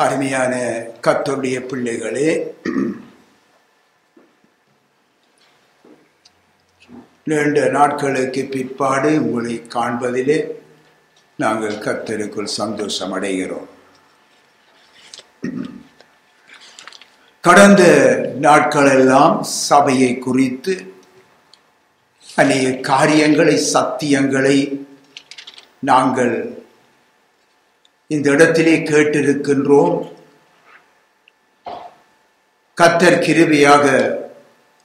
அருமையான கர்த்தருடைய பிள்ளைகளே, நீண்ட நாட்களுக்கு பிற்பாடு உங்களை காண்பதிலே நாங்கள் கர்த்தருக்குள் சந்தோஷம் அடைகிறோம். கடந்த நாட்களெல்லாம் சபையை குறித்து அநேக காரியங்களை, சத்தியங்களை நாங்கள் இந்த இடத்திலே கேட்டிருக்கின்றோம். கர்த்தர் கிருபையாக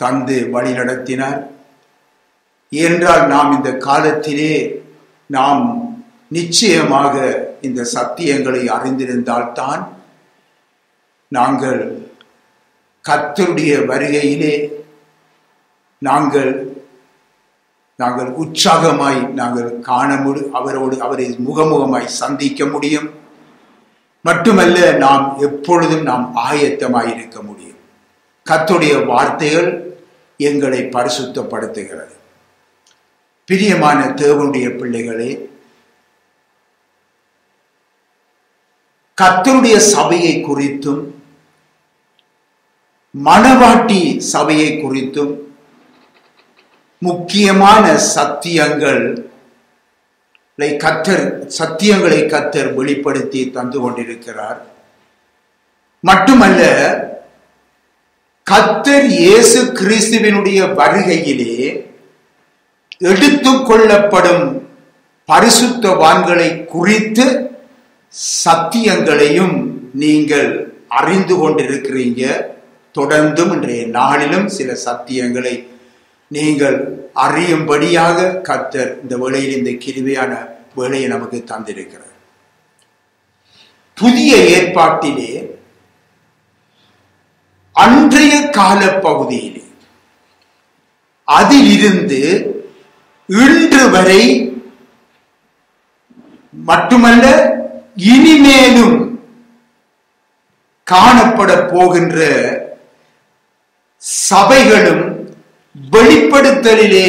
தந்து வழி நடத்தினார். ஏனென்றால் நாம் இந்த காலத்திலே நாம் நிச்சயமாக இந்த சத்தியங்களை அறிந்திருந்தால்தான் நாங்கள் கர்த்தருடைய வருகையிலே நாங்கள் உற்சாகமாய் நாங்கள் காண முடியும், அவரை முகமுகமாய் சந்திக்க முடியும். மட்டுமல்ல, நாம் எப்பொழுதும் நாம் ஆயத்தமாய் இருக்க முடியும். கர்த்தருடைய வார்த்தைகள் எங்களை பரிசுத்தப்படுத்துகிறது. பிரியமான தேவனுடைய பிள்ளைகளே, கர்த்தருடைய சபையை குறித்தும் மணவாட்டி சபையை குறித்தும் முக்கியமான சத்தியங்களை கர்த்தர் வெளிப்படுத்தி தந்து கொண்டிருக்கிறார். மட்டுமல்ல, கர்த்தர் இயேசு கிறிஸ்துவினுடைய வருகையிலே எடுத்துக் கொள்ளப்படும் பரிசுத்தவான்களை குறித்து சத்தியங்களையும் நீங்கள் அறிந்து கொண்டிருக்கிறீங்க. தொடர்ந்தும் இன்றைய நாளிலும் சில சத்தியங்களை நீங்கள் அறியும்படியாக கர்த்தர் இந்த வேளையில் இந்த கிருபையான வேளையை நமக்கு தந்திருக்கிறார். புதிய ஏற்பாட்டிலே அன்றைய கால பகுதியிலே அதிலிருந்து இன்று வரை மட்டுமல்ல, இனிமேலும் காணப்பட போகின்ற சபைகளும் வெளிப்படுத்தலிலே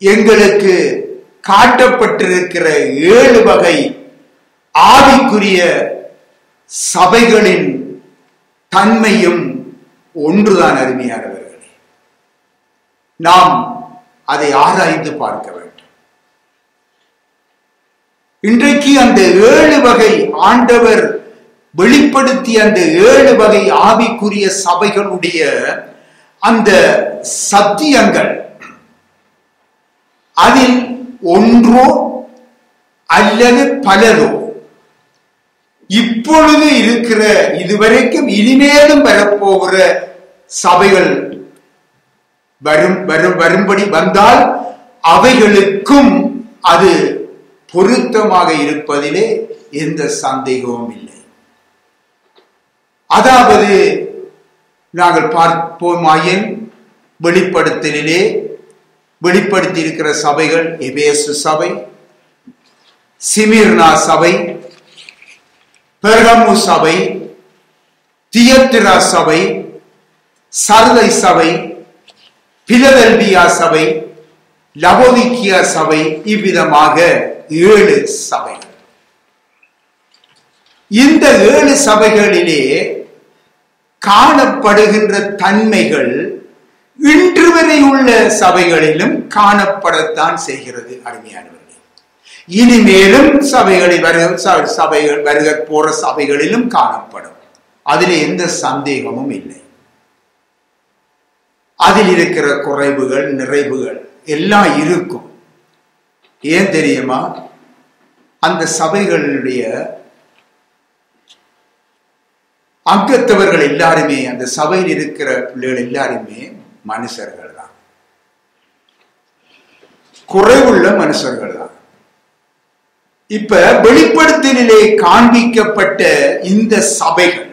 எங்களுக்கு காட்டப்பட்டிருக்கிற 7 வகை ஆவிக்குரிய சபைகளின் தன்மையும் ஒன்றுதான். அருமையானவர்களே, நாம் அதை ஆராய்ந்து பார்க்க வேண்டும். இன்றைக்கு அந்த 7 வகை ஆண்டவர் வெளிப்படுத்திய அந்த 7 வகை ஆவிக்குரிய சபைகளுடைய அந்த சத்தியங்கள், அதில் ஒன்றோ அல்லது பலரோ இப்பொழுது இருக்கிற, இதுவரைக்கும் இனிமேலும் வரப்போகிற சபைகள் வரும்படி வந்தால் அவைகளுக்கும் அது பொருத்தமாக இருப்பதிலே எந்த சந்தேகமும் இல்லை. அதாவது நாங்கள் பார்ப்போமாயின் வெளிப்படுத்தலிலே வெளிப்படுத்தி இருக்கிற சபைகள் எபேசு சபை, சிமிர்னா சபை, பெர்கமு சபை, தியத்திரா சபை, சர்தை சபை, பிலதெல்பியா சபை, லவோதிக்கியா சபை, இவ்விதமாக 7 சபைகள். இந்த 7 சபைகளிலே காணப்படுகின்ற தன்மைகள் இன்று வரை உள்ள சபைகளிலும் காணப்படத்தான் செய்கிறது. அருமையானவர்களே, இனிமேலும் சபைகள் வருக போற சபைகளிலும் காணப்படும். அதில் எந்த சந்தேகமும் இல்லை. அதில் இருக்கிற குறைவுகள், நிறைவுகள் எல்லாம் இருக்கும். ஏன் தெரியுமா? அந்த சபைகளுடைய அங்கத்தவர்கள் எல்லாருமே, அந்த சபையில் இருக்கிற பிள்ளைகள் எல்லாருமே மனுஷர்கள் தான், குறைவுள்ள மனுஷர்கள் தான். இப்ப வெளிப்படுத்தலிலே காண்பிக்கப்பட்ட இந்த சபைகள்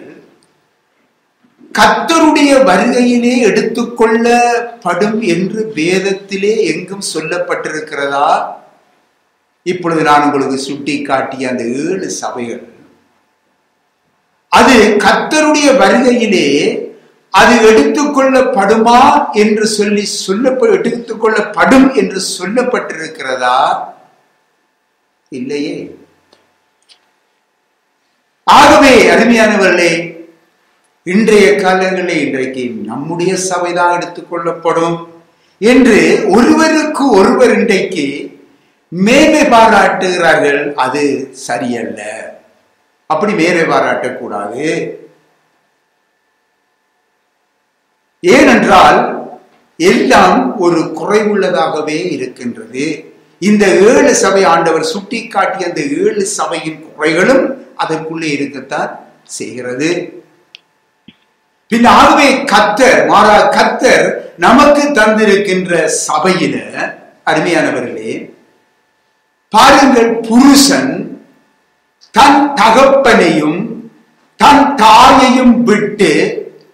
கர்த்தருடைய வருகையிலே எடுத்துக்கொள்ளப்படும் என்று வேதத்திலே எங்கும் சொல்லப்பட்டிருக்கிறதா? இப்பொழுது நான் உங்களுக்கு சுட்டி காட்டிய அந்த 7 சபைகள், அது கர்த்தருடைய வருகையிலே அது எடுத்துக்கொள்ளப்படுமா என்று எடுத்துக்கொள்ளப்படும் என்று சொல்லப்பட்டிருக்கிறதா? இல்லையே. ஆகவே அருமையானவர்களே, இன்றைய காலங்களில் இன்றைக்கு நம்முடைய சபைதான் எடுத்துக்கொள்ளப்படும் என்று ஒருவருக்கு ஒருவர் இன்றைக்கு மேன்மை பாராட்டுகிறார்கள். அது சரியல்ல. அப்படி மேன்மை பாராட்டக்கூடாது. ஏனென்றால் எல்லாம் ஒரு குறைவுள்ளதாகவே இருக்கின்றது. இந்த 7 சபை ஆண்டவர் சுட்டி காட்டிய அந்த 7 சபையின் குறைகளும் அதற்குள்ளே இருக்கத்தான் செய்கிறது. பின் ஆகவே கர்த்தர் நமக்கு தந்திருக்கின்ற சபையில அருமையானவர்களே, பாருங்கள், புருஷன் தன் தகப்பனையும் தன் தாயையும் விட்டு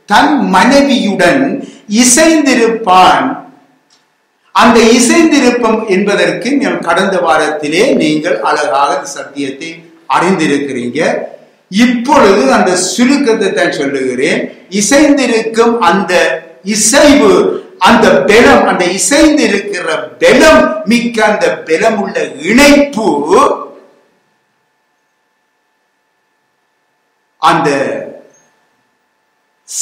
தன் மனைவியுடன் இசைந்திருப்பான். அந்த இசைந்திருப்பம் என்பதற்கு கடந்த வாரத்திலே நீங்கள் அழகாக சத்தியத்தை அறிந்திருக்கிறீங்க. இப்பொழுது அந்த சுருக்கத்தை தான் சொல்லுகிறேன். இசைந்திருக்கும் அந்த இசைவு, அந்த பெலம், அந்த இசைந்திருக்கிற பெலம் மிக்க அந்த பெலம் உள்ள இணைப்பு அந்த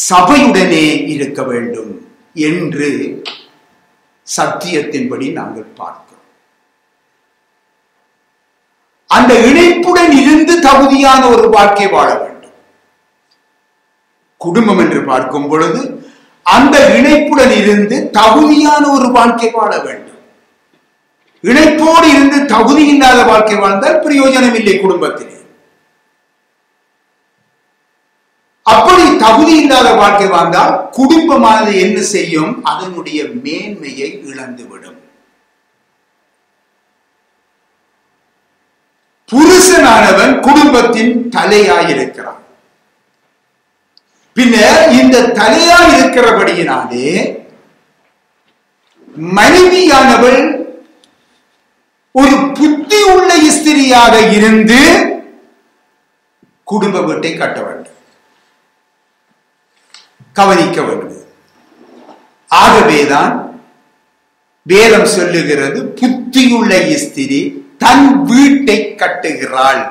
சபையுடனே இருக்க வேண்டும் என்று சத்தியத்தின்படி நாங்கள் பார்க்கிறோம். அந்த இணைப்புடன் இருந்து தகுதியான ஒரு வாழ்க்கை வாழ வேண்டும். குடும்பம் என்று பார்க்கும் பொழுது அந்த இணைப்புடன் இருந்து தகுதியான ஒரு வாழ்க்கை வாழ வேண்டும். இணைப்போடு இருந்து தகுதி இல்லாத வாழ்க்கை வாழ்ந்தால் பிரயோஜனம் இல்லை குடும்பத்திலே. அப்படி தகுதி இல்லாத வாழ்க்கை வாழ்ந்தால் குடும்பமானது என்ன செய்யும்? அதனுடைய மேன்மையை இழந்துவிடும். புருஷனானவன் குடும்பத்தின் தலையாயிருக்கிறான். பின்னர் இந்த தலையாயிருக்கிறபடியினாலே மனைவியானவள் ஒரு புத்தி உள்ள ஸ்திரியாக இருந்து குடும்ப வீட்டை கட்ட வேண்டும், கவனிக்க வேண்டும். ஆகவேதான் வேதம் சொல்லுகிறது, புத்தியுள்ள ஸ்திரி தன் வீட்டை கட்டுகிறாள்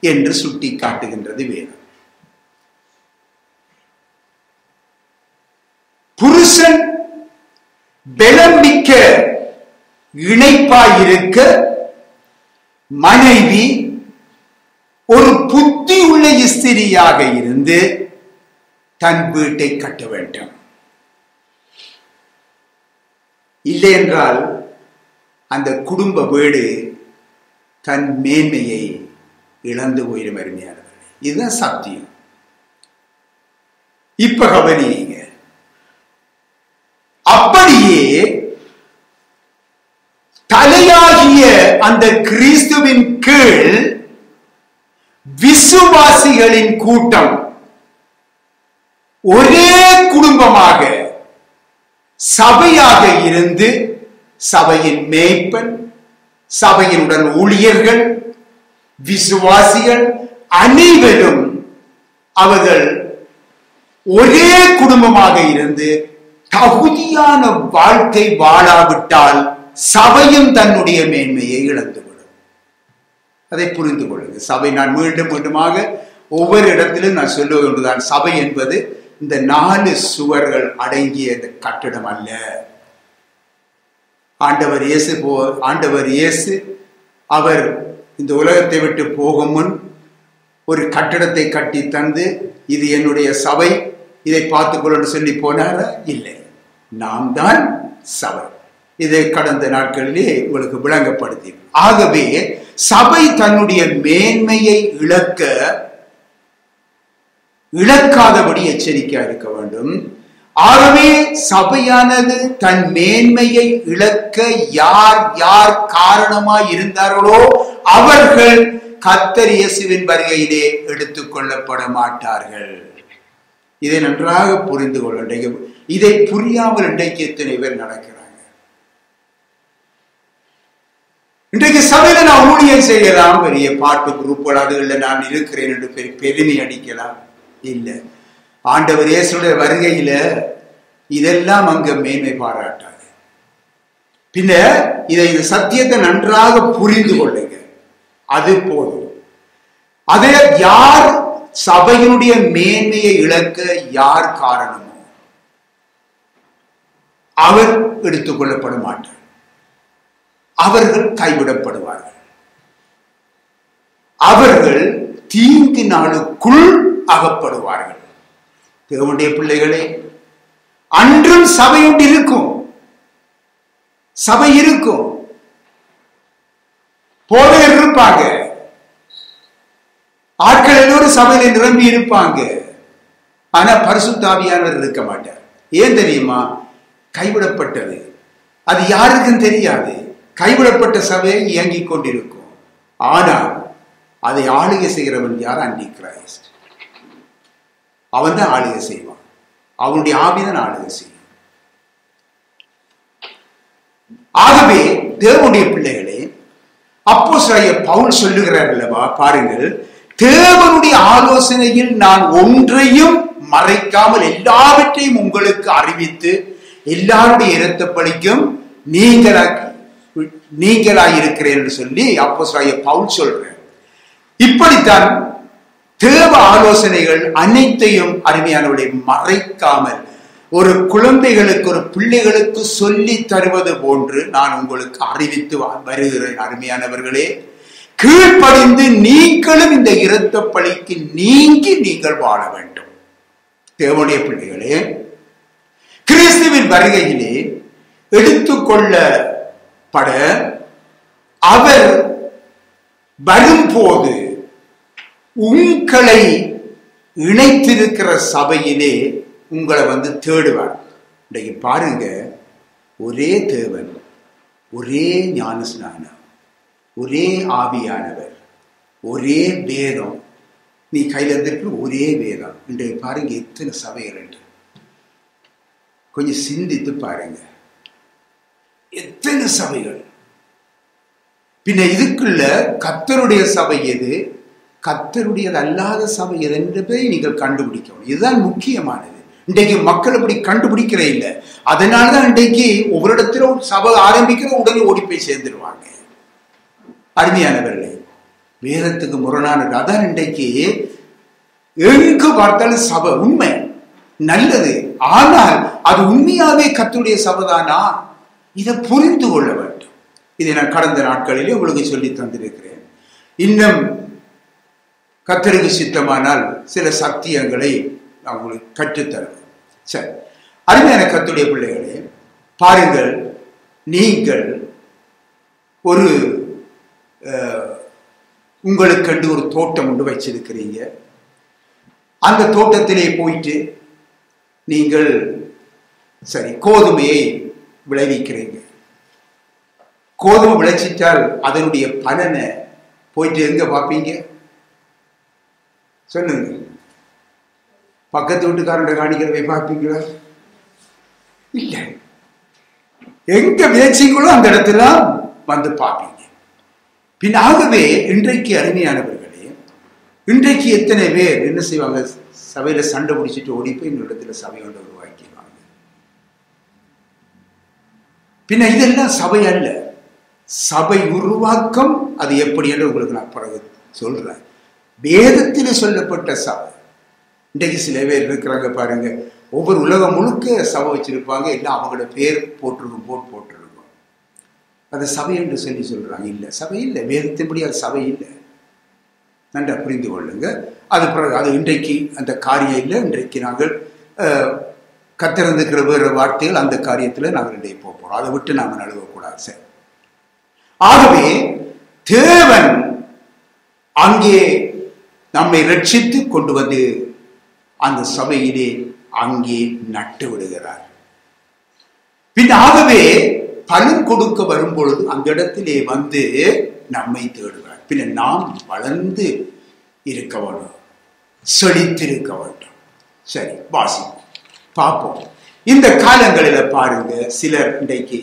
என்று சுட்டி காட்டுகின்றது வேதம். புருஷன் பலம் மிக்க இணைப்பாயிருக்க மனைவி ஒரு புத்தி உள்ள ஸ்திரியாக இருந்து தன் வீட்டை கட்ட வேண்டும். இல்லை என்றால் அந்த குடும்ப வீடு தன் மேன்மையை இழந்து போயிடும். அருமையானவர்களே, இதுதான் சத்தியம். இப்ப கவனியுங்க. அப்படியே தலையாகிய அந்த கிறிஸ்துவின் கீழ் விசுவாசிகளின் கூட்டம் ஒரே குடும்பமாக சபையாக இருந்து சபையின் மேய்ப்பன், சபையினுடன் ஊழியர்கள், விசுவாசிகள் அனைவரும் அவர்கள் ஒரே குடும்பமாக இருந்து தகுதியான வாழ்க்கை வாழாவிட்டால் சபையும் தன்னுடைய மேன்மையை இழந்துவிடும். அதை புரிந்து கொள்ளுங்கள். சபை, நான் மீண்டும் மீண்டுமாக ஒவ்வொரு இடத்திலும் நான் சொல்லுவது ஒன்றுதான், சபை என்பது இந்த 4 சுவர்கள் அடங்கிய இந்த கட்டிடம் அல்ல. ஆண்டவர் இயேசு அவர் இந்த உலகத்தை விட்டு போகும் முன் ஒரு கட்டிடத்தை கட்டி தந்து, இது என்னுடைய சபை, இதை பார்த்துக்கொள்ள சொல்லி போனார? இல்லை, நாம் தான் சபை. இதை கடந்த நாட்களிலே உங்களுக்கு விளங்கப்படுத்தி. ஆகவே சபை தன்னுடைய மேன்மையை இழக்காதபடி எச்சரிக்கையா இருக்க வேண்டும். ஆகவே சபையானது தன் மேன்மையை இழக்க யார் யார் காரணமாய் இருந்தார்களோ அவர்கள் கர்த்தர் இயேசுவின் வருகையிலே எடுத்துக் கொள்ளப்பட மாட்டார்கள். இதை நன்றாக புரிந்து கொள்ள. இதை புரியாமல் இன்றைக்கு எத்தனை பேர் நடக்கிறாங்க. இன்றைக்கு சபையில நான் ஊழியம் செய்யலாம், பெரிய பாட்டு குரூப்புகள் அதுகளில் நான் இருக்கிறேன் என்று பெருமை அடிக்கலாம். இல்லை, ஆண்டவர் இயேசுடைய வருகையில இதெல்லாம் அங்க மேன்மை பாராட்டாது. பின்ன இந்த சத்தியத்தை நன்றாக புரிந்து கொள்ளுங்க. அது போதும். அதை யார் சபையினுடைய மேன்மையை இழக்க யார் காரணமோ அவர் எடுத்துக் கொள்ளப்பட மாட்டார். அவர்கள் கைவிடப்படுவார்கள். அவர்கள் தீங்கு நாளுக்குள் அகப்படுவார்கள். தேவனுடைய பிள்ளைகளே, அன்றும் சபை ஒன்று இருக்கும். சபை இருக்கும். போதகர் இருப்பாங்க. ஆட்கள் எல்லோரும் சபையில நிரம்பி இருப்பாங்க. ஆனா பரிசுத்த ஆவியானவர் இருக்க மாட்டார். ஏன் தெரியுமா? கைவிடப்பட்டது. அது யாருக்கும் தெரியாது. கைவிடப்பட்ட சபையை இயங்கிக் கொண்டிருக்கும். ஆனால் அதை ஆளுகை செய்கிறவன் யார்? அன்டி கிரைஸ்ட். அவன் தான் ஆளுகை செய்வான். அவனுடைய ஆவிதான் ஆளுகை செய்யும். ஆகவே தேவனுடைய பிள்ளைகளே, அப்போஸ்தலனாகிய பவுல் சொல்லுகிறார் அல்லவா, பாருங்கள், தேவனுடைய ஆலோசனையில் நான் ஒன்றையும் மறைக்காமல் எல்லாவற்றையும் உங்களுக்கு அறிவித்து எல்லாருடைய இரத்தப்பழிக்கும் நீங்களாய் இருக்கிறேன் என்று சொல்லி அப்போஸ்தலனாகிய பவுல் சொல்றார். இப்படித்தான் தேவ ஆலோசனைகள் அனைத்தையும் அருமையானவர்களை மறைக்காமல் ஒரு குழந்தைகளுக்கு, ஒரு பிள்ளைகளுக்கு சொல்லி தருவது போன்று நான் உங்களுக்கு அறிவித்து வருகிறேன். அருமையானவர்களே, கீழ்ப்படிந்து நீங்களும் இந்த இரத்த பழிக்கு நீங்கி நீங்கள் வாழ வேண்டும். தேவனுடைய பிள்ளைகளே, கிறிஸ்துவின் வருகையிலே எடுத்துக்கொள்ளப்பட அவர் வரும்போது உங்களை இணைத்திருக்கிற சபையிலே உங்களை தேடுவார். இன்றைக்கு பாருங்க, ஒரே தேவன், ஒரே ஞானஸ்நானம், ஒரே ஆவியானவர், ஒரே வேதம். நீ கையில் இருந்திருக்கிற ஒரே வேதம். இன்றைக்கு பாருங்க எத்தனை சபைகள் என்று கொஞ்சம் சிந்தித்து பாருங்க. எத்தனை சபைகள். பின்ன இதுக்குள்ள கர்த்தருடைய சபை எது, கர்த்தருடையது அல்லாத சபை எது என்பதை நீங்கள் கண்டுபிடிக்கணும். இதுதான் முக்கியமானது. இன்றைக்கு மக்கள் அப்படி கண்டுபிடிக்கிற இல்லை. அதனாலதான் இன்றைக்கு ஒவ்வொரு இடத்திலும் சபை ஆரம்பிக்கிற உடனே ஓடி போய் சேர்ந்துருவாங்க. அருமையானவர்களே, வேதத்துக்கு முரணானது. அதான் இன்றைக்கு எங்கு பார்த்தாலும் சபை உண்மை நல்லது. ஆனால் அது உண்மையாவே கர்த்தருடைய சபைதானா? இதை புரிந்து கொள்ள வேண்டும். இதை நான் கடந்த நாட்களிலே உங்களுக்கு சொல்லி தந்திருக்கிறேன். இன்னும் கர்த்தருக்கு சித்தமானால் சில சத்தியங்களை நான் உங்களுக்கு கற்றுத்தருவேன். சரி, அருமையான கர்த்தருடைய பிள்ளைகளே, பாருங்கள், நீங்கள் ஒரு உங்களுக்கு ஒரு தோட்டம் ஒன்று வச்சிருக்கிறீங்க. அந்த தோட்டத்திலே போயிட்டு நீங்கள் சரி கோதுமையை விளைவிக்கிறீங்க. கோதுமை விளைச்சிட்டால் அதனுடைய பலனை போயிட்டு எங்க பார்ப்பீங்க? சொல்லுங்க. பக்கத்து வீட்டுக்காரன் காணிக்கிறதை பார்ப்பீங்களா? இல்ல. எங்க விளைச்சிங்களோ அந்த இடத்துல பார்ப்பீங்க. பின்னாகவே இன்றைக்கு அருமையானவர்களே, இன்றைக்கு எத்தனை பேர் என்ன செய்வாங்க? சபையில சண்டை பிடிச்சிட்டு ஓடி போய் இந்த இடத்துல சபை ஒன்று உருவாக்கிடுவாங்க. பின்ன இதெல்லாம் சபை அல்ல. சபை உருவாக்கம் அது எப்படி என்று உங்களுக்கு நான் பிறகு சொல்றேன். வேதத்தில் சொல்லப்பட்ட சபை. இன்றைக்கு சில பேர் இருக்கிறாங்க பாருங்க, ஒவ்வொரு உலகம் முழுக்க சபை வச்சிருப்பாங்க. எல்லாம் அவங்களோட பேர் போட்டிருக்கும். அது சபை என்று சொல்லி சொல்றாங்க. இல்லை, சபை இல்லை. வேதத்தின்படி அது சபை இல்லை. நன்றா புரிந்து கொள்ளுங்க. அது பிறகு அது இன்றைக்கு அந்த காரியம் இல்லை. இன்றைக்கு நாங்கள் கத்திருந்துக்கிற வேறு வார்த்தைகள் அந்த காரியத்தில் நாங்கள் இன்றைக்கு போகிறோம். அதை விட்டு நாங்கள் நழுவக்கூடாது. சரி, ஆகவே தேவன் அங்கே நம்மை ரட்சித்து கொண்டு வந்து அந்த சபையிலே அங்கே நட்டு விடுகிறார். பின் ஆகவே பலன் கொடுக்க வரும்பொழுது அந்த இடத்திலே வந்து நம்மை தேடுவார். பின்ன நாம் வளர்ந்து இருக்க வேண்டும், செழித்திருக்க வேண்டும். சரி, வாசிப்போம், பார்ப்போம். இந்த காலங்களில் பாருங்க, சிலர் இன்றைக்கு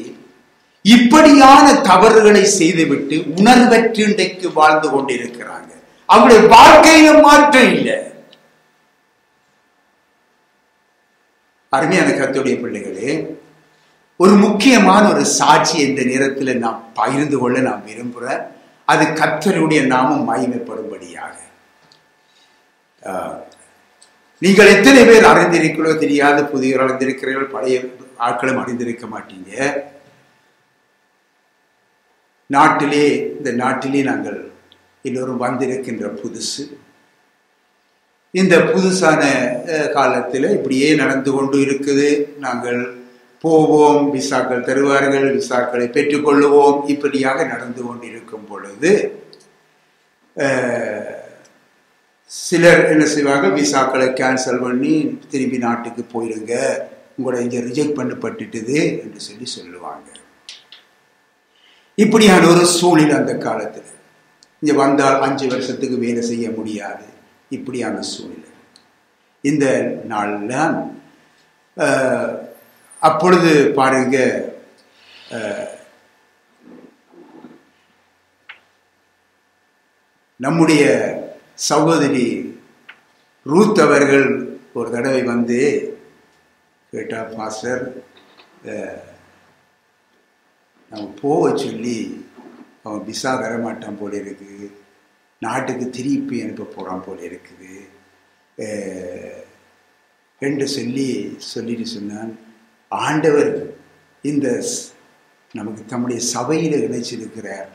இப்படியான தவறுகளை செய்துவிட்டு உணர்வற்று இன்றைக்கு வாழ்ந்து கொண்டிருக்கிறாங்க. அவருடைய வாழ்க்கையில மாற்றம் இல்லை. அருமையான கர்த்தருடைய பிள்ளைகளே, ஒரு முக்கியமான ஒரு சாட்சி இந்த நேரத்தில் நாம் பகிர்ந்து கொள்ள நாம் விரும்புகிறேன். அது கர்த்தருடைய நாமம் மகிமைப்படும்படியாக. நீங்கள் எத்தனை பேர் அறிந்திருக்கிறோ தெரியாது, புதிய அறிந்திருக்கிறீர்கள், பழைய ஆட்களும் அறிந்திருக்க மாட்டீங்க. இந்த நாட்டிலே நாங்கள் எல்லோரும் வந்திருக்கின்ற புதுசு. இந்த புதுசான காலத்தில் இப்படியே நடந்து கொண்டு இருக்குது. நாங்கள் போவோம், விசாக்கள் தருவார்கள், விசாக்களை பெற்றுக்கொள்ளுவோம், இப்படியாக நடந்து கொண்டிருக்கும் பொழுது சிலர் என்ன செய்வாங்க, விசாக்களை கேன்சல் பண்ணி திரும்பி நாட்டுக்கு போயிடுங்க, உங்களை இங்கே ரிஜெக்ட் பண்ணப்பட்டுட்டுது என்று சொல்லுவாங்க. இப்படியான ஒரு சூழ்நிலை அந்த காலத்தில். இங்கே வந்தால் 5 வருஷத்துக்கு வேலை செய்ய முடியாது, இப்படியான சூழ்நிலை. இந்த நாள்லாம் அப்பொழுது பாருங்க, நம்முடைய சகோதரி ரூத் அவர்கள் ஒரு தடவை வந்து கேட்டா, பாஸ்டர் நம்ம போக சொல்லி அவன் விசா தரமாட்டான் போல இருக்குது, நாட்டுக்கு திருப்பி அனுப்ப போகிறான் போல இருக்குது என்று சொல்லிட்டு சொன்னான். ஆண்டவர் இந்த நமக்கு தம்முடைய சபையில் இணைச்சிருக்கிறார்.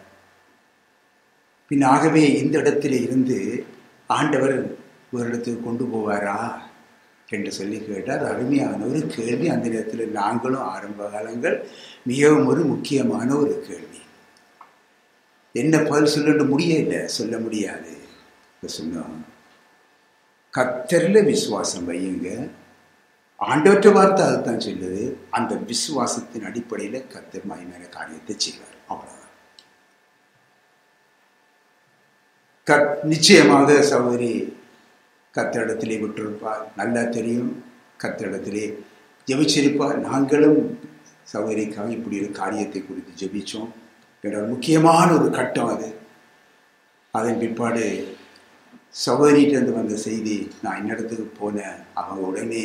பின்னாகவே இந்த இடத்துல இருந்து ஆண்டவர் ஒரு இடத்துக்கு கொண்டு போவாரா என்று சொல்லி கேட்டார். அருமையான ஒரு கேள்வி. அந்த நேரத்தில் நாங்களும் ஆரம்ப காலங்கள் மிகவும் ஒரு முக்கியமான ஒரு கேள்வி. என்ன பதில் சொல்ல முடியாது. சொன்னோம், கர்த்தரில் விசுவாசம் வையுங்க, ஆண்டவற்ற வார்த்தை அதுதான் சொல்லுது. அந்த விசுவாசத்தின் அடிப்படையில் கர்த்தர் மகிமையான காரியத்தை செய்வார். அவ்வளவுதான். நிச்சயமாக சகோதரி கர்த்தரிடத்திலே விட்டிருப்பார், நல்லா தெரியும். கர்த்தரிடத்திலே ஜெபிச்சிருப்பார். நாங்களும் சகோதரிக்காக இப்படி ஒரு காரியத்தை குறித்து ஜெபிச்சோம். என்னோட முக்கியமான ஒரு கட்டம் அது. அதன் பிற்பாடு சகோதரியிலிருந்து வந்த செய்தி, நான் இன்னிடத்துக்கு போனேன், அவங்க உடனே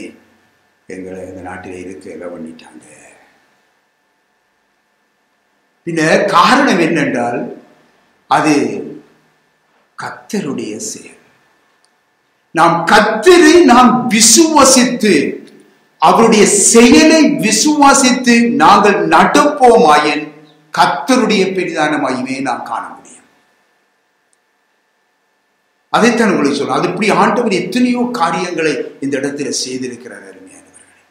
எங்களை இந்த நாட்டில் இருக்க எல்லாம் பண்ணிட்டாங்க. பின்ன காரணம் என்னென்றால் அது கர்த்தருடைய செயல். கர்த்தரை நாம் விசுவாசித்து அவருடைய செயலை விசுவாசித்து நாங்கள் நடப்போமாயின் கர்த்தருடைய பெரிதான மகிமையை நாம் காண முடியும். அதைத்தான் உங்களுக்கு சொல்றேன். அது இப்படி ஆண்டவர் எத்தனையோ காரியங்களை இந்த இடத்துல செய்திருக்கிறார். அருமையானவர்களே,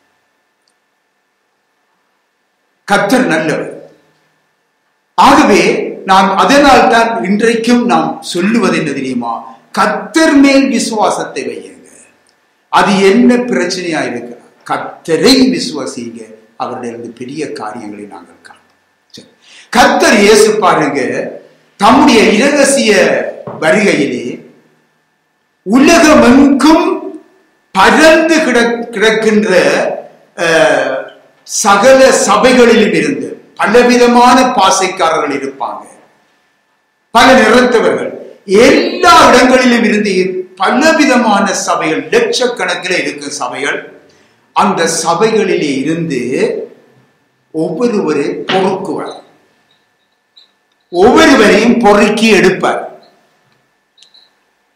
கர்த்தர் நல்லவர். ஆகவே நாம் அதனால் தான் இன்றைக்கும் நாம் சொல்லுவது என்ன தெரியுமா? கர்த்தர் மேல் விசுவாசத்தை வையுங்க. அது என்ன பிரச்சனையா இருக்கலாம், கர்த்தரை விசுவாசிங்க, அவருடைய பெரிய காரியங்களை நாங்கள் காணோம். கர்த்தர் இயேசு பாருங்க, தம்முடைய இரகசிய வருகையிலே உலகமெங்கும் பரந்து கிடக்கின்ற சகல சபைகளிலும் இருந்து பலவிதமான பாசைக்காரர்கள் இருப்பாங்க, பல நிறத்தவர்கள், எல்லா இடங்களிலும் இருந்து பலவிதமான சபைகள், லட்சக்கணக்கில் இருக்கும் சபைகள். அந்த சபைகளிலே இருந்து ஒவ்வொருவரை பொறுக்குவார், ஒவ்வொருவரையும் பொறுக்கி எடுப்பார்.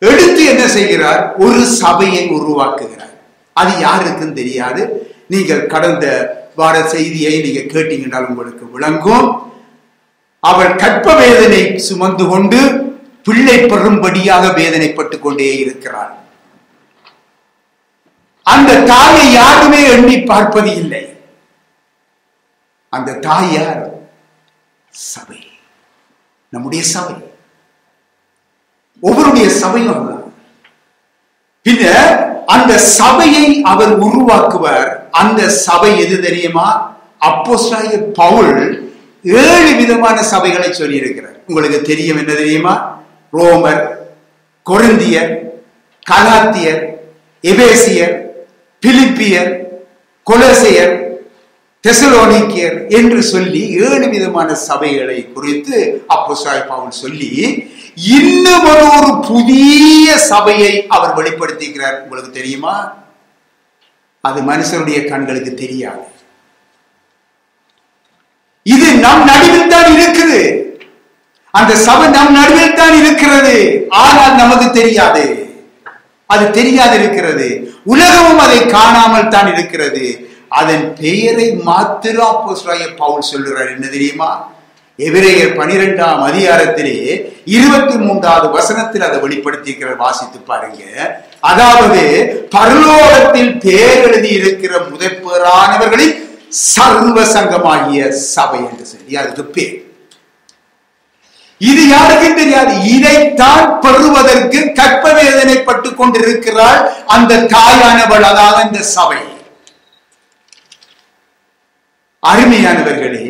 எடுத்து என்ன செய்கிறார்? ஒரு சபையை உருவாக்குகிறார். அது யாருக்கும் தெரியாது. நீங்கள் கடந்த வார செய்தியை நீங்க கேட்டீங்கன்றால் உங்களுக்கு விளங்கும். அவள் கற்ப வேதனை சுமந்து கொண்டு பிள்ளை பெறும்படியாக வேதனைப்பட்டுக் கொண்டே இருக்கிறார். அந்த தாயை யாருமே எண்ணி பார்ப்பது இல்லை. அந்த தாய் யார்? சபை, நம்முடைய சபை, ஒவ்வொருடைய சபையும். பின்ன அந்த சபையை அவர் உருவாக்குவார். அந்த சபை எது தெரியுமா? அப்போஸ்தலனாகிய பவுல் 7 விதமான சபைகளை சொல்லி இருக்கிறார். உங்களுக்கு தெரியும் என்ன தெரியுமா? ரோமர், கொரிந்தியர், கலாத்தியர், எபேசியர், பிலிப்பியர், கொலோசையர், தெசலோனிக்கேயர் என்று சொல்லி 7 விதமான சபைகளை குறித்து அப்போஸ்தலனாகிய பவுல் சொல்லி இன்னும் ஒரு புதிய சபையை அவர் வெளிப்படுத்திக்கிறார். உங்களுக்கு தெரியுமா? அது மனுஷனுடைய கண்களுக்கு தெரியாது. இது நம் நடுவில் தான் இருக்குது. அந்த சபை நம் நடுவில் தான் இருக்கிறது. ஆனால் நமக்கு தெரியாது. அது தெரியாது இருக்கிறது. உலகமும் அதை காணாமல் தான் இருக்கிறது. அதன் பெயரை மாத்திரம் அப்போஸ்தலனாகிய பவுல் சொல்லுகிறார். என்ன தெரியுமா? எபிரேயர் 12ஆம் அதிகாரத்திலே 23வது வசனத்தில் அதை வெளிப்படுத்தி வாசித்து பாருங்க. அதாவது பரலோகத்தில் பேர் எழுதி இருக்கிற முதற்பேறானவர்களின் சர்வ சங்கமாகிய சபை என்று சொல்லி அதுக்கு பேர். இது யாருக்கும் தெரியாது. இதைத்தான் பெறுவதற்கு கற்ப வேதனைப்பட்டுக் கொண்டிருக்கிறாள் அந்த தாயானவள், அதாவது இந்த சபை. அருமையானவர்களே,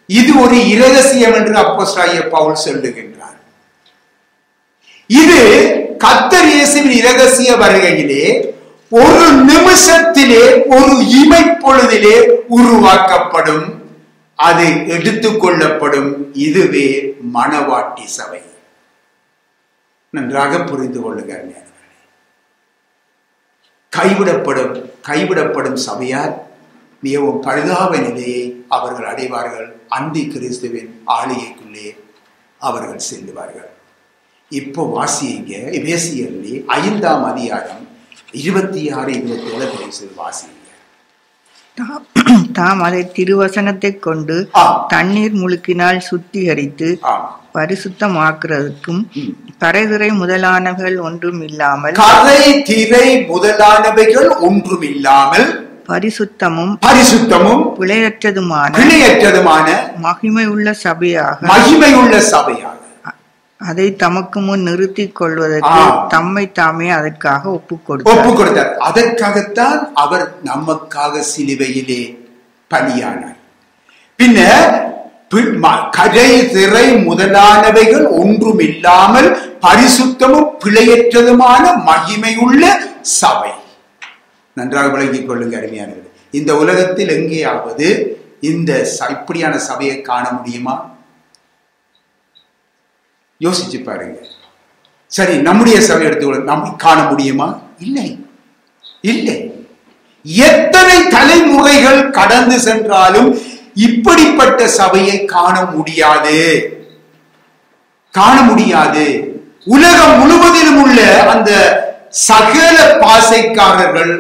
இது ஒரு இரகசியம் என்று அப்போஸ்தலனாகிய பவுல் சொல்லுகின்றார். இது கர்த்தர் இயேசுவின் இரகசிய வருகையிலே ஒரு நிமிஷத்திலே, ஒரு இமைப்பொழுதிலே உருவாக்கப்படும், அது எடுத்துக்கொள்ளப்படும். இதுவே மணவாட்டி சபை. நன்றாக புரிந்து கொள்ளுங்கள். கைவிடப்படும் சபையார் மிகவும் பரிதாப நிலையை அவர்கள் அடைவார்கள். அந்தி கிறிஸ்துவின் ஆளுகைக்குள்ளே அவர்கள் செல்லுவார்கள். இப்போ வாசிங்க எபேசியரிலே 5ஆம் அதிகாரம் 26-27 வாசிங்க. தாம் அதை திருவசனத்தை கொண்டு தண்ணீர் முழுக்கினால் சுத்திகரித்து பரிசுத்தமாக்குறதுக்கும் கரைதிரை முதலானவைகள் ஒன்றும் இல்லாமல் பரிசுத்தமும் பிழையற்றதுமான மகிமை உள்ள சபையாக அதை தமக்கு முன் நிறுத்திக் கொள்வதற்கு தம்மை தாமே அதற்காக ஒப்பு கொடுத்தார். அதற்காகத்தான் அவர் நமக்காக சிலுவையிலே பலியானார். பின்ன கரை திரை முதலானவைகள் ஒன்றும் இல்லாமல் பரிசுத்தமும் பிழையற்றதுமான மகிமையுள்ள சபை. நன்றாக விளங்கிக் கொள்ளுங்க அருமையானவர்களே. இந்த உலகத்தில் எங்கேயாவது இந்த இப்படியான சபையை காண முடியுமா? யோசிச்சு பாருங்க. சரி, நம்முடைய சபை எடுத்துக்கொள்ள நம்ம காண முடியுமா? இல்லை, இல்லை. எத்தனை தலைமுறைகள் கடந்து சென்றாலும் இப்படிப்பட்ட சபையை காண முடியாது. உலகம் முழுவதிலும் உள்ள அந்த சகல பாசைக்காரர்கள்,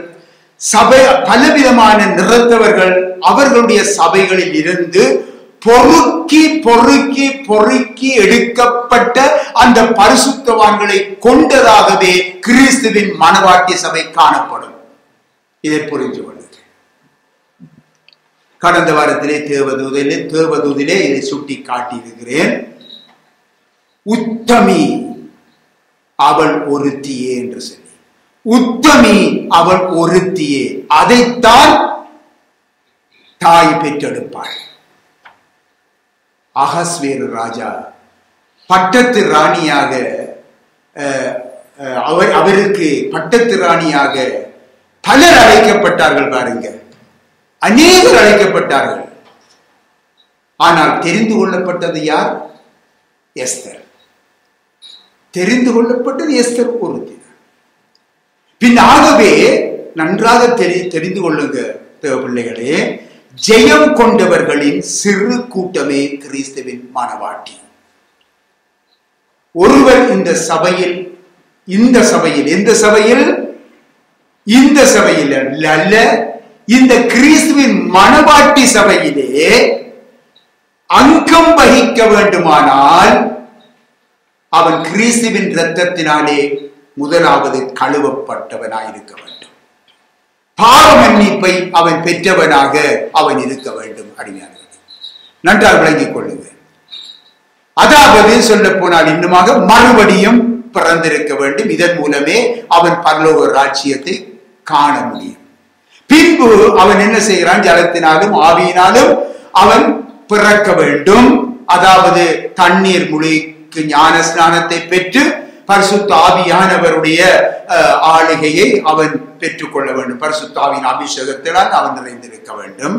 சபை பலவிதமான நிறத்தவர்கள் அவர்களுடைய சபைகளில் இருந்து பொறுக்கி பொறுக்கி பொறுக்கி எடுக்கப்பட்ட அந்த பரிசுத்தவான்களை கொண்டதாகவே கிறிஸ்துவின் மணவாட்டி சபை காணப்படும். இதை புரிந்து கொள்ளுங்கள். கடந்த வாரத்திலே தேவதூதிலே இதை சுட்டி காட்டியிருக்கிறேன். உத்தமி அவள் ஒருத்தியே என்று சொல்லி, உத்தமி அவள் ஒருத்தியே, அதைத்தான் தாய் பெற்றெடுப்பாள். அகஸ்வேரு ராஜா பட்டத்து ராணியாக அவருக்கு பட்டத்து ராணியாக பலர் அழைக்கப்பட்டார்கள். பாருங்க, அநேகர் அழைக்கப்பட்டார்கள். ஆனால் தெரிந்து கொள்ளப்பட்டது யார்? எஸ்தர். தெரிந்து கொள்ளப்பட்டது எஸ்தர் ஒருத்தி. பின்னாகவே நன்றாக தெரிந்து கொள்ளுங்க தேவ பிள்ளைகளே, ஜெயம் கொண்டவர்களின் சிறு கூட்டமே கிறிஸ்துவின் மணவாட்டி. ஒருவர் இந்த சபையில் அல்ல, இந்த கிறிஸ்துவின் மணவாட்டி சபையிலே அங்கம் வகிக்க வேண்டுமானால் அவன் கிறிஸ்துவின் இரத்தத்தினாலே முதலாவது கழுவப்பட்டவனாயிருக்க வேண்டும். பாவ மன்னிப்பை அவன் பெற்றவனாக அவன் இருக்க வேண்டும். அடிமையானவர்கள் நன்றாக விளங்கிக் கொள்ளுங்கள். அதாவது சொல்ல போனால் இன்னுமாக மறுபடியும் பிறந்திருக்க வேண்டும். இதன் மூலமே அவன் பரலோக ராஜ்யத்தை காண முடியும். பின்பு அவன் என்ன செய்கிறான்? ஜலத்தினாலும் ஆவியினாலும் அவன் பிறக்க வேண்டும். அதாவது தண்ணீர் முழுக்கு ஞான ஸ்நானத்தை பெற்று பரிசுத்த ஆவியானவருடைய ஆளுகையை அவன் பெற்றுக்கொள்ள வேண்டும். பரிசுத்த ஆவியின் அபிஷேகத்தினால் அவன் நிறைந்திருக்க வேண்டும்.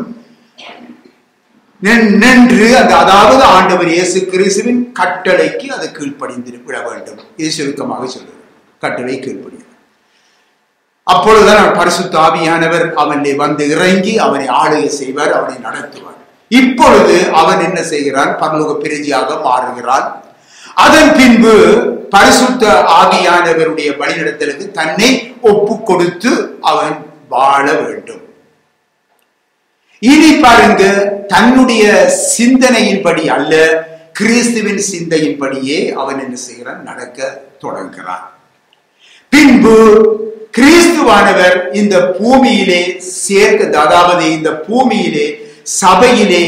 நின்று அதாவது ஆண்டவர் இயேசு கிறிஸ்துவின் கட்டளைக்கு அது கீழ்ப்படிந்து விட வேண்டும். இது சுருக்கமாக சொல்லுவது, கட்டளை கீழ்ப்படிய. அப்பொழுதுதான் பரிசுத்த ஆவியானவர் அவனை வந்து இறங்கி அவனை ஆளுகை செய்வார், அவனை நடத்துவார். இப்பொழுது அவன் என்ன செய்கிறான்? பரலோக பிரஜையாக மாறுகிறான். அதன் பின்பு பரிசுத்த ஆவியானவருடைய வழிநடத்தலுக்கு தன்னை ஒப்பு கொடுத்து அவன் வாழ வேண்டும். இனி பாருங்க, தன்னுடைய சிந்தனையின்படி அல்ல, கிறிஸ்துவின் சிந்தையின்படியே அவன் என்ன செய்கிறான்? நடக்க தொடங்குகிறான். பின்பு கிறிஸ்துவானவர் இந்த பூமியிலே அதாவது இந்த பூமியிலே சபையிலே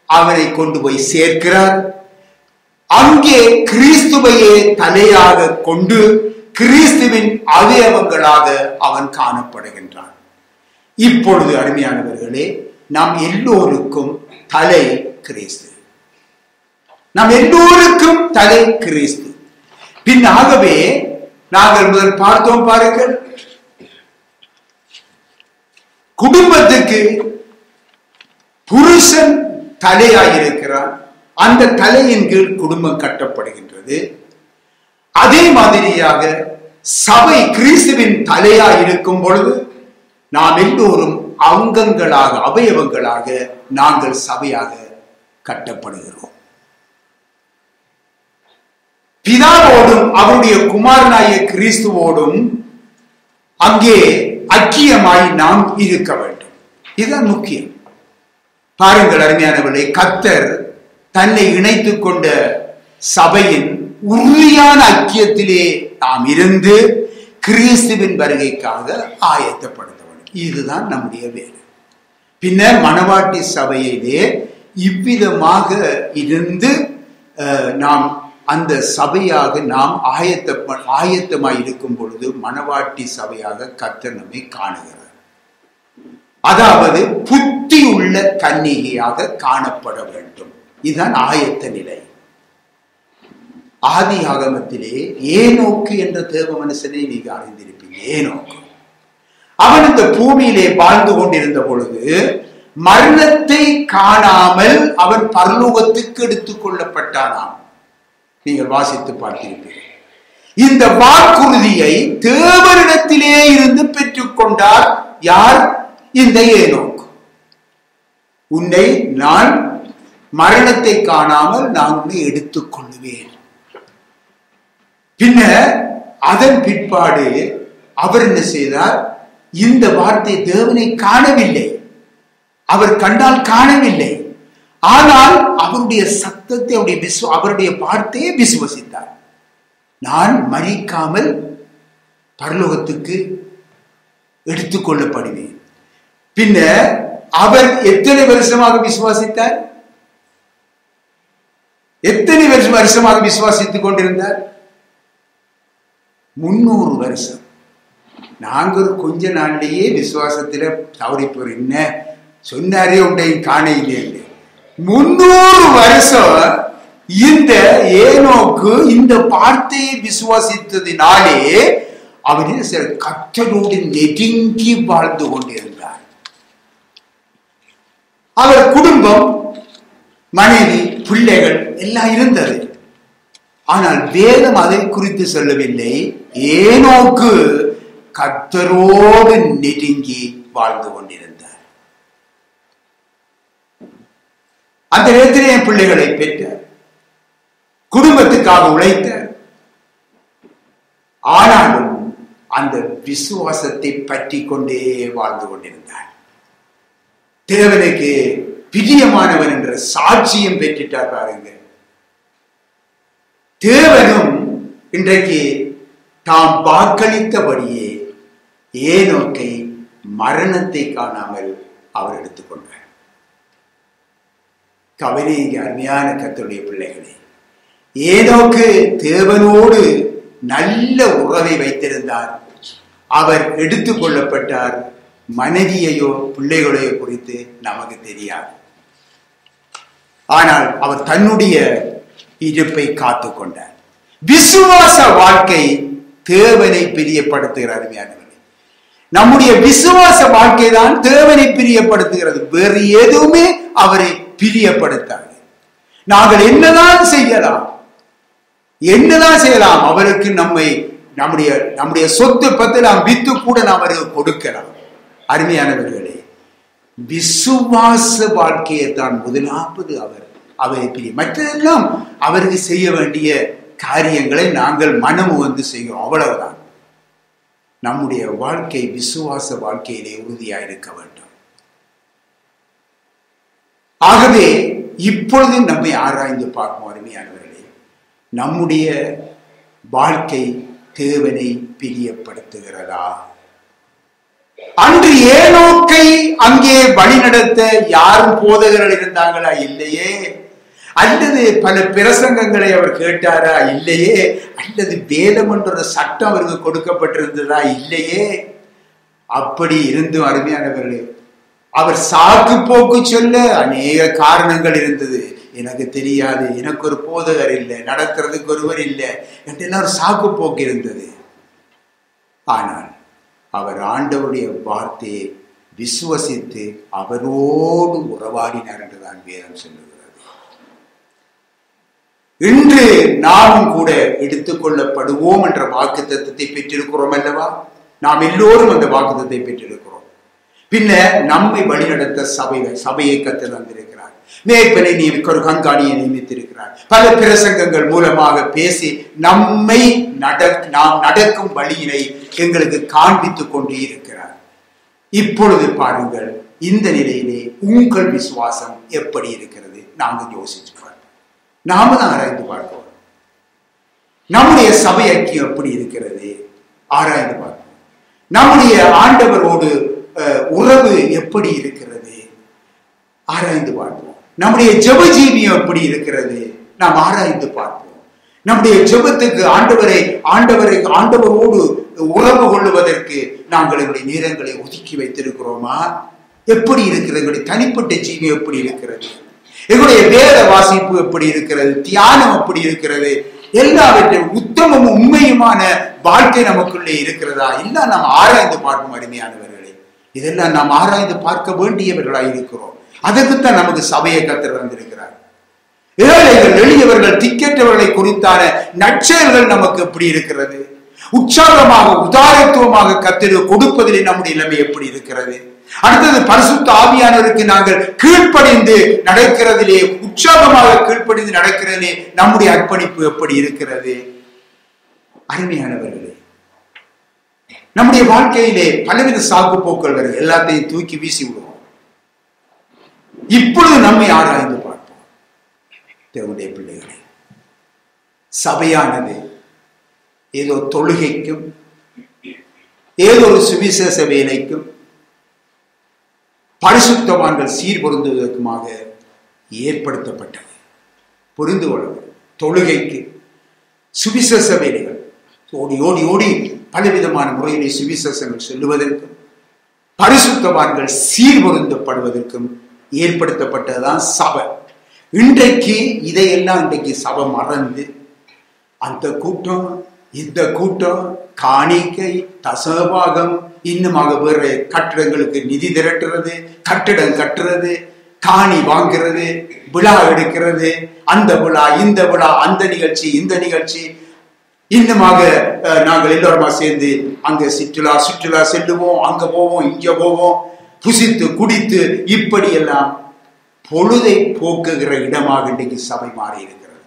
அவனை கொண்டு போய் சேர்க்கிறார். அங்கே கிறிஸ்துவையே தலையாக கொண்டு கிறிஸ்துவின் அவயவங்களாக அவன் காணப்படுகின்றான். இப்பொழுது அருமையானவர்களே, நாம் எல்லோருக்கும் தலை கிறிஸ்து. நாம் எல்லோருக்கும் தலை கிறிஸ்து. பின்னாகவே நாங்கள் முதல் பார்த்தோம் பாருங்கள், குடும்பத்துக்கு புருஷன் தலையாயிருக்கிறான். அந்த தலையின் கீழ் குடும்பம் கட்டப்படுகின்றது. அதே மாதிரியாக சபை கிறிஸ்துவின் தலையாய் இருக்கும் பொழுது நாம் எல்லோரும் அங்கங்களாக, அவயவங்களாக நாங்கள் சபையாக கட்டப்படுகிறோம். பிதாவோடும் அவருடைய குமாரனாய கிறிஸ்துவோடும் அங்கே ஐக்கியமாய் நாம் இருக்க வேண்டும். இதுதான் முக்கியம். பாருங்கள் அருமையானவர்களே, கர்த்தர் தன்னை இணைத்துக் கொண்ட சபையின் உறுதியான ஐக்கியத்திலே நாம் இருந்து கிறிஸ்துவின் வருகைக்காக ஆயத்தப்படுத்த வேண்டும். இதுதான் நம்முடைய வேலை. பின்னர் மணவாட்டி சபையிலே இவ்விதமாக இருந்து நாம் அந்த சபையாக நாம் ஆயத்தமாய் இருக்கும் பொழுது மணவாட்டி சபையாக கர்த்தர் நம்மை காணுகிறார். அதாவது புத்தி உள்ள கன்னிகையாக காணப்பட வேண்டும். இதுதான் ஆயத்த நிலை. ஆதி ஆகமத்திலே ஏனோக்கு என்ற தேவ மனுஷனை நீங்க அறிந்திருப்பீங்க. ஏனோக்கு அவன் இந்த பூமியிலே வாழ்ந்து கொண்டிருந்த பொழுது மரணத்தை காணாமல் அவன் பரலோகத்துக்கு எடுத்துக் கொள்ளப்பட்டானாம். நீங்கள் வாசித்து பார்த்திருப்பீர்கள். இந்த வாக்குறுதியை தேவனிடத்திலே இருந்து பெற்றுக் கொண்டார். யார்? இந்த ஏனோக்கு. உன்னை நான் மரணத்தை காணாமல் நான் உன்னை எடுத்துக் கொள்ளுவேன். பின்னர் அதன் பிற்பாடு அவர் என்ன செய்தார்? இந்த வார்த்தை தேவனை காணவில்லை, அவர் கண்டால் காணவில்லை. ஆனால் அவருடைய சத்தத்தை, அவருடைய வார்த்தையை விசுவசித்தார். நான் மரிக்காமல் பரலோகத்துக்கு எடுத்துக்கொள்ளப்படுவேன். பின்னர் அவர் எத்தனை வருஷமாக விசுவாசித்தார்? எத்தனை வருஷமாக விசுவாசித்துக் கொண்டிருந்தார்? 300 வருஷம். நாங்கள் கொஞ்ச நாளிலேயே விசுவாசத்துல தவறி போறோம். என்ன சொன்னாரே உண்டை காண இல்லை. 300 வருஷம் இந்த ஏனோக்கு இந்த வார்த்தையை விசுவாசித்ததினாலே அவர் கர்த்தரோடு நெருங்கி வாழ்ந்து கொண்டிருந்தார். அவர் குடும்பம், மனைவி, பிள்ளைகள் எல்லாம் இருந்தது. ஆனால் வேதம் அதை குறித்து சொல்லவில்லை. ஏனோக்கு கர்த்தரோடு நெருங்கி வாழ்ந்து கொண்டிருந்தார். அந்த நேரத்திலே பிள்ளைகளை பெற்றார், குடும்பத்துக்காக உழைத்தார். ஆனாலும் அந்த விசுவாசத்தை பற்றி கொண்டே வாழ்ந்து கொண்டிருந்தார். தேவனுக்கு பிரியமானவன் என்ற சாட்சியம் பெற்றுட்டார். பாருங்க, தேவனும் இன்றைக்கு தாம் வாக்களித்தபடியே ஏனோக்கை மரணத்தை காணாமல் அவர் எடுத்துக்கொண்டார். கவனிங்க அருமையான கர்த்தருடைய பிள்ளைகளே, ஏனோக்கு தேவனோடு நல்ல உறவை வைத்திருந்தார். அவர் எடுத்துக் கொள்ளப்பட்டார். மனைவியையோ பிள்ளைகளையோ குறித்து நமக்கு தெரியாது. ஆனால் அவர் தன்னுடைய இருப்பை காத்துக் கொண்டார். விசுவாச வாழ்க்கை தேவனை பிரியப்படுத்துகிற அருமையானவர்களே, நம்முடைய விசுவாச வாழ்க்கை தான் தேவனை பிரியப்படுத்துகிறது. வேறு எதுவுமே அவரை பிரியப்படுத்தாது. நாங்கள் என்னதான் செய்யலாம், அவருக்கு நம்முடைய சொத்து பத்தி நாம் வித்து கூட நாம் அவருக்கு கொடுக்கலாம். அருமையானவர்களே, விசுவாச வாழ்க்கையை தான் முதலாவது அவரை பிரிய. மற்றதெல்லாம் அவருக்கு செய்ய வேண்டிய காரியங்களை நாங்கள் மனம் வந்து செய்கிறோம், அவ்வளவுதான். நம்முடைய வாழ்க்கை விசுவாச வாழ்க்கையிலே உறுதியாக இருக்க வேண்டும். ஆகவே இப்பொழுது நம்மை ஆராய்ந்து பார்க்கும் அருமையானவர்களே, நம்முடைய வாழ்க்கை தேவனை பிரியப்படுத்துகிறதா? அன்று ஏனோக்கை அங்கே வழிநடத்த யாரும் போதகர்கள் இருந்தாங்களா? இல்லையே. அல்லது பல பிரசங்கங்களை அவர் கேட்டாரா? இல்லையே. அல்லது வேதம் என்ற ஒரு சட்டம் அவருக்கு கொடுக்கப்பட்டிருந்ததா? இல்லையே. அப்படி இருந்தும் அருமையானவர்களே, அவர் சாக்கு போக்கு சொல்ல அநேக காரணங்கள் இருந்தது. எனக்கு தெரியாது, எனக்கு ஒரு போதகர் இல்லை, நடத்துறதுக்கு ஒருவர் இல்லை என்றெல்லாம் ஒரு சாக்கு போக்கு இருந்தது. ஆனால் அவர் ஆண்டவருடைய வார்த்தையை விசுவசித்து அவரோடு உறவாடினார் என்றுதான் வேதம் சொல்லுகிறது. இன்று நாமும் கூட எடுத்துக்கொள்ளப்படுவோம் என்ற வாக்குத்தத்தத்தை பெற்றிருக்கிறோம் அல்லவா? நாம் எல்லோரும் அந்த வாக்குத்தத்தை பெற்றிருக்கிறோம். பின்னர் நம்மை வழிநடத்த சபையை கற்று தந்திருக்கிறார். மேய்ப்பனை நியமிக்க ஒரு கண்காணியை நியமித்திருக்கிறார். பல பிரசங்கங்கள் மூலமாக பேசி நம்மை நாம் நடக்கும் வழியினை எங்களுக்கு காண்பித்துக் கொண்டே இருக்கிறார். இப்பொழுது பாருங்கள், இந்த நிலையிலே உங்கள் விசுவாசம் எப்படி இருக்கிறது? நாங்கள் யோசிச்சு பார்ப்போம். நாம தான் ஆராய்ந்து பார்ப்போம். நம்முடைய சபை ஐக்கியம் எப்படி இருக்கிறது? ஆராய்ந்து பார்ப்போம். நம்முடைய ஆண்டவரோடு உறவு எப்படி இருக்கிறது? ஆராய்ந்து பார்ப்போம். நம்முடைய ஜெப ஜீவியம் எப்படி இருக்கிறது? நாம் ஆராய்ந்து பார்ப்போம். நம்முடைய ஜெபத்துக்கு ஆண்டவரோடு உறவு கொள்ளுவதற்கு நாங்கள் எங்களுடைய நேரங்களை ஒதுக்கி வைத்திருக்கிறோமா? எப்படி இருக்கிறது? எங்களுடைய தனிப்பட்ட ஜீவியம் எப்படி இருக்கிறது? எங்களுடைய வேத வாசிப்பு எப்படி இருக்கிறது? தியானம் எப்படி இருக்கிறது? எல்லாவற்றையும் உத்தமமும் உண்மையுமான வாழ்க்கை நமக்குள்ளே இருக்கிறதா? எல்லாம் நாம் ஆராய்ந்து பார்ப்போம் அருமையானவர்களே. இதெல்லாம் நாம் ஆராய்ந்து பார்க்க வேண்டியவர்களாய் இருக்கிறோம். அதற்குத்தான் நமக்கு சபையை கத்தர் வந்திருக்கிறார். ஏழைகள், எளியவர்கள், திக்கற்றவர்களை குறித்தான நற்செயல்கள் நமக்கு எப்படி இருக்கிறது? உற்சாகமாக உதாரத்துவமாக கத்தர் கொடுப்பதிலே நம்முடைய நிலைமை எப்படி இருக்கிறது? அடுத்தது, பரிசுத்த ஆவியானவருக்கு நாங்கள் கீழ்ப்படிந்து நடக்கிறதிலே, உற்சாகமாக கீழ்ப்படிந்து நடக்கிறதிலே நம்முடைய அர்ப்பணிப்பு எப்படி இருக்கிறது? அருமையானவர்களே, நம்முடைய வாழ்க்கையிலே பலவித சாக்கு போக்கள் வருது. எல்லாத்தையும் தூக்கி வீசி விடுவோம். இப்பொழுது நம்மை ஆராய்ந்து பார்ப்போம். தேவனுடைய பிள்ளைகளே, சபையானது ஏதோ தொழுகைக்கும் ஏதோ ஒரு சுவிசேஷ வேலைக்கும் பரிசுத்தவான்கள் சீர்பொருந்துவதற்குமாக ஏற்படுத்தப்பட்டது. புரிந்து கொள்ளுங்கள். தொழுகைக்கு சுவிசேஷ வேலைகள் ஓடி ஓடி ஓடி பலவிதமான முறையிலே சுவிசேஷங்கள் சொல்லுவதற்கும் பரிசுத்தவான்கள் சீர்பொருந்தப்படுவதற்கும் ஏற்படுத்தப்பட்டதுதான் சபை. இன்றைக்கு இதையெல்லாம் சபை மறந்து அந்த கூட்டம் இந்த கூட்டம் காணிக்கை தசபாகம் இன்னுமாக வேற கட்டிடங்களுக்கு நிதி திரட்டுறது, கட்டிடம் கட்டுறது, காணி வாங்குறது, விழா எடுக்கிறது, அந்த விழா இந்த விழா, அந்த நிகழ்ச்சி இந்த நிகழ்ச்சி, இன்னுமாக நாங்கள் எல்லோருமா சேர்ந்து அங்க சுற்றுலா செல்லுவோம், அங்க போவோம், இங்க போவோம், புசித்து குடித்து இப்படி எல்லாம் பொழுதை போக்குகிற இடமாக இன்றைக்கு சபை மாறி இருக்கிறது.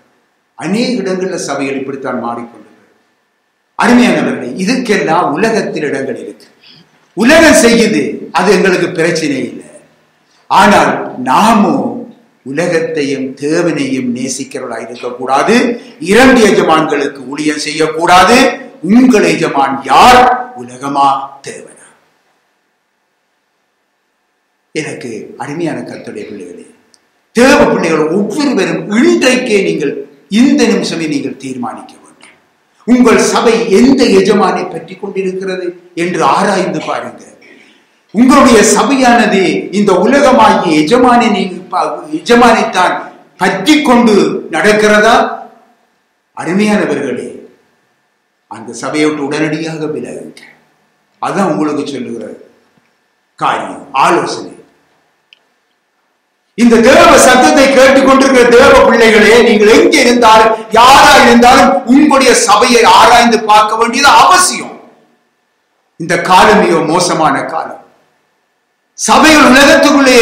அநேக இடங்கள்ல சபைகள் இப்படித்தான் மாறிக்கொண்டிருக்கிறது. அருமையானவர்களே, இதுக்கெல்லாம் உலகத்தில் இடங்கள் இருக்கு. உலகம் செய்யுது, அது எங்களுக்கு பிரச்சனை இல்லை. ஆனால் நாமும் உலகத்தையும் தேவனையும் நேசிக்கிறவர்களாக இருக்கக்கூடாது. இரண்டு எஜமான்களுக்கு ஊழியம் செய்யக்கூடாது. உங்கள் எஜமான் யார்? உலகமா தேவனா? எனக்கு அருமையான கர்த்தருடைய பிள்ளைகளே, தேவ பிள்ளைகள் ஒவ்வொருவரும் இன்றைக்கே நீங்கள் இந்த நிமிஷமே நீங்கள் தீர்மானிக்க வேண்டும். உங்கள் சபை எந்த எஜமானை பற்றி கொண்டிருக்கிறது என்று ஆராய்ந்து பாருங்க. உங்களுடைய சபையானது இந்த உலகமாகிய எஜமானைத்தான் பற்றி கொண்டு நடக்கிறதா? அருமையானவர்களே, அந்த சபையை விட்டு உடனடியாக விலகுங்க. அதான் உங்களுக்கு சொல்லுகிற காரியம், ஆலோசனை. இந்த தேவ சத்தத்தை கேட்டுக்கொண்டிருக்கிற தேவ பிள்ளைகளே, நீங்கள் எங்கே இருந்தாலும் யாரா இருந்தாலும் உங்களுடைய சபையை ஆராய்ந்து பார்க்க வேண்டியது அவசியம். இந்த காலம் மிக மோசமான காலம். சபைகள் உலகத்துக்குள்ளே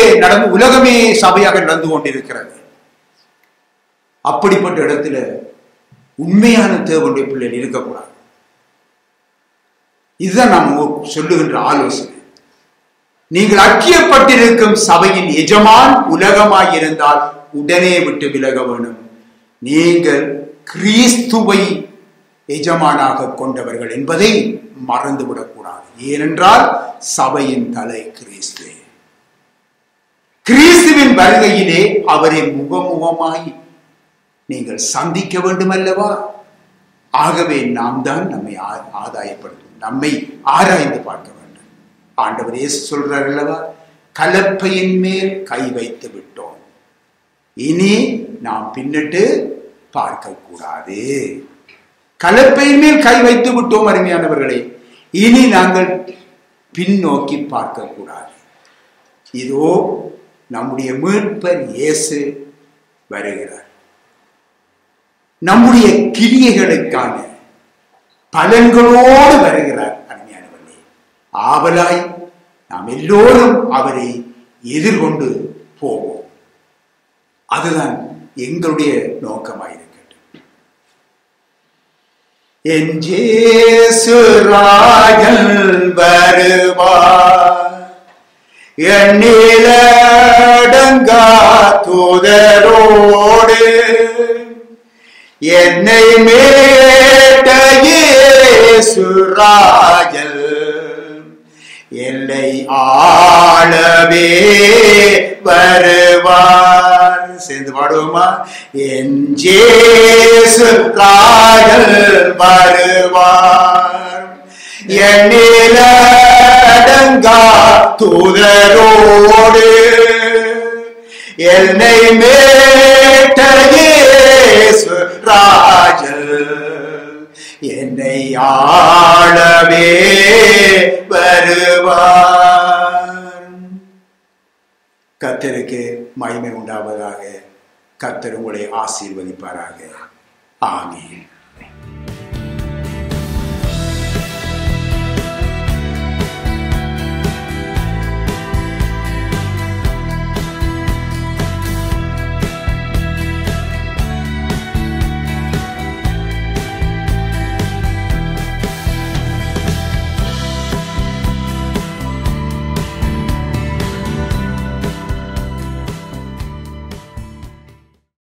உலகமே சபையாக நடந்து கொண்டிருக்கிறது. அப்படிப்பட்ட இடத்துல உண்மையான தேவனுடைய பிள்ளைகள் இருக்கக்கூடாது. இதுதான் நாம் சொல்லுகின்ற ஆலோசனை. நீங்கள் ஐக்கியப்பட்டிருக்கும் சபையின் எஜமான் உலகமாய் இருந்தால் உடனே விட்டு விலக வேண்டும். நீங்கள் கிறிஸ்துவை எஜமானாக கொண்டவர்கள் என்பதை மறந்துவிடக்கூடாது. ஏனென்றால் சபையின் தலை கிறிஸ்து. கிறிஸ்துவின் வருகையிலே அவரை முகமுகமாய் நீங்கள் சந்திக்க வேண்டும் அல்லவா? ஆகவே நாம் தான் நம்மை ஆதாயப்படுத்தும், நம்மை ஆராய்ந்து பார்க்க வேண்டும். ஆண்டவர் இயேசு சொல்றார் அல்லவா, கலப்பையின் மேல் கை வைத்து விட்டோம், இனி நாம் பின்னிட்டு பார்க்க கூடாது. கலப்பையின் மேல் கை வைத்து விட்டோம் அருமையானவர்களே, இனி நாங்கள் பின்னோக்கி பார்க்க கூடாது. இதோ நம்முடைய மீட்பர் இயேசு வருகிறார். நம்முடைய கிரியைகளுக்கான பலன்களோடு வருகிறார். அருமையானவர்களே, ஆவலாய் நாம் எல்லோரும் அவரை எதிர்கொண்டு போவோம். அதுதான் எங்களுடைய நோக்கமாயிருக்கட்டும். என் இயேசு ராஜன் வருவார், எண்ணிலடங்கா தூதரோடு என்னை மீட்ட இயேசு ராஜன் என்னை ஆளவே வருவார். சேர்ந்து பாடுவோமா? என் இயேசு ராஜன் வருவார், எண்ணிலடங்கா தூதரோடு என்னை மீட்ட இயேசு ராஜன் என்னை ஆளவே வருவார். கர்த்தருக்கு மகிமை உண்டாவதாக. கர்த்தர் உங்களை ஆசீர்வதிப்பாராக. ஆமென்.